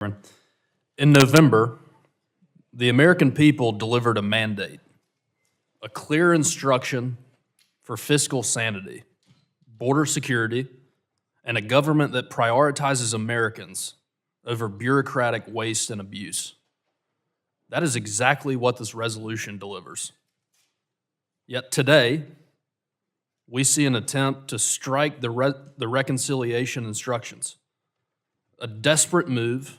In November, the American people delivered a mandate, a clear instruction for fiscal sanity, border security, and a government that prioritizes Americans over bureaucratic waste and abuse. That is exactly what this resolution delivers. Yet today, we see an attempt to strike the reconciliation instructions, a desperate move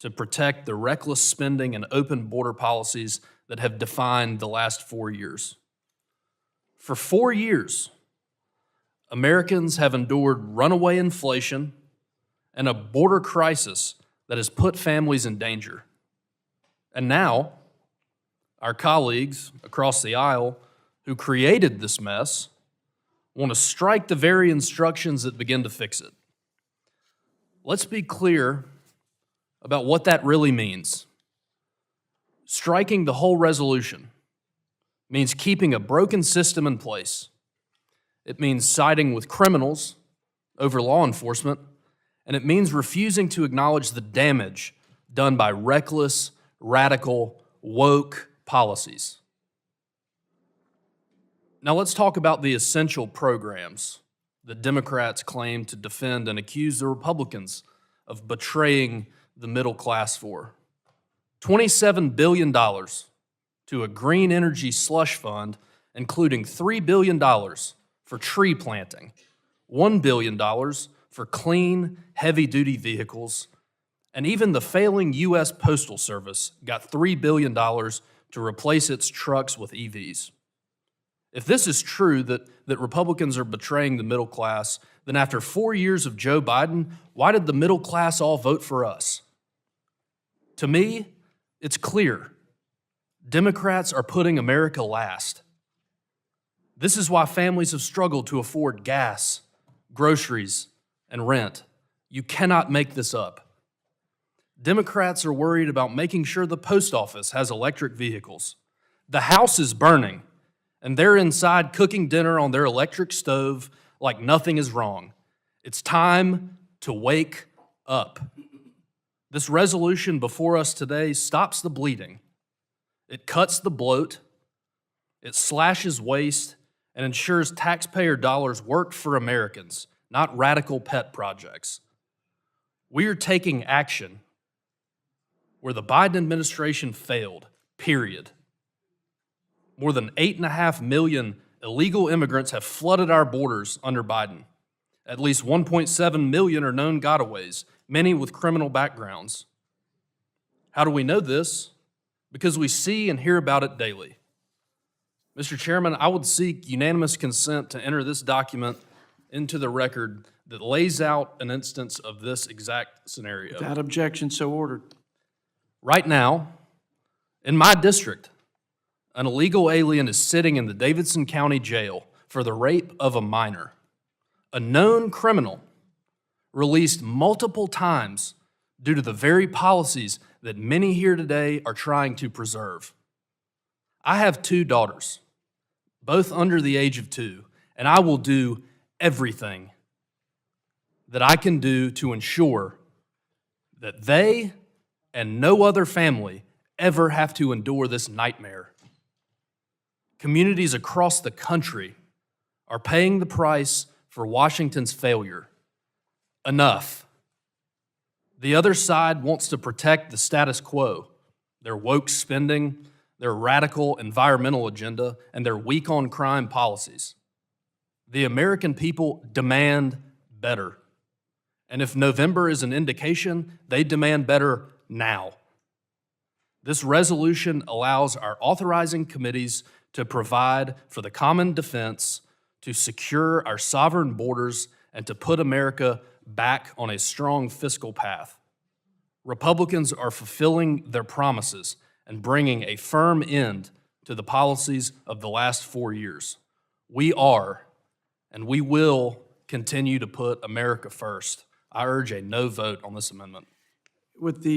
to protect the reckless spending and open border policies that have defined the last 4 years. For 4 years, Americans have endured runaway inflation and a border crisis that has put families in danger. And now, our colleagues across the aisle who created this mess want to strike the very instructions that begin to fix it. Let's be clear about what that really means. Striking the whole resolution means keeping a broken system in place. It means siding with criminals over law enforcement, and it means refusing to acknowledge the damage done by reckless, radical, woke policies. Now let's talk about the essential programs that Democrats claim to defend and accuse the Republicans of betraying the middle class for. $27 billion to a green energy slush fund, including $3 billion for tree planting, $1 billion for clean, heavy-duty vehicles, and even the failing U.S. Postal Service got $3 billion to replace its trucks with EVs. If this is true, that Republicans are betraying the middle class, then after 4 years of Joe Biden, why did the middle class all vote for us? To me, it's clear. Democrats are putting America last. This is why families have struggled to afford gas, groceries, and rent. You cannot make this up. Democrats are worried about making sure the post office has electric vehicles. The house is burning, and they're inside cooking dinner on their electric stove like nothing is wrong. It's time to wake up. This resolution before us today stops the bleeding. It cuts the bloat, it slashes waste, and ensures taxpayer dollars work for Americans, not radical pet projects. We are taking action where the Biden administration failed, period. More than 8.5 million illegal immigrants have flooded our borders under Biden. At least 1.7 million are known gotaways, many with criminal backgrounds. How do we know this? Because we see and hear about it daily. Mr. Chairman, I would seek unanimous consent to enter this document into the record that lays out an instance of this exact scenario. Without objection, so ordered. Right now, in my district, an illegal alien is sitting in the Davidson County Jail for the rape of a minor. A known criminal released multiple times due to the very policies that many here today are trying to preserve. I have 2 daughters, both under the age of 2, and I will do everything that I can do to ensure that they and no other family ever have to endure this nightmare. Communities across the country are paying the price for Washington's failure. Enough. The other side wants to protect the status quo, their woke spending, their radical environmental agenda, and their weak on crime policies. The American people demand better. And if November is an indication, they demand better now. This resolution allows our authorizing committees to provide for the common defense, to secure our sovereign borders, and to put America back on a strong fiscal path. Republicans are fulfilling their promises and bringing a firm end to the policies of the last 4 years. We are, and we will continue to put America first. I urge a no vote on this amendment. With the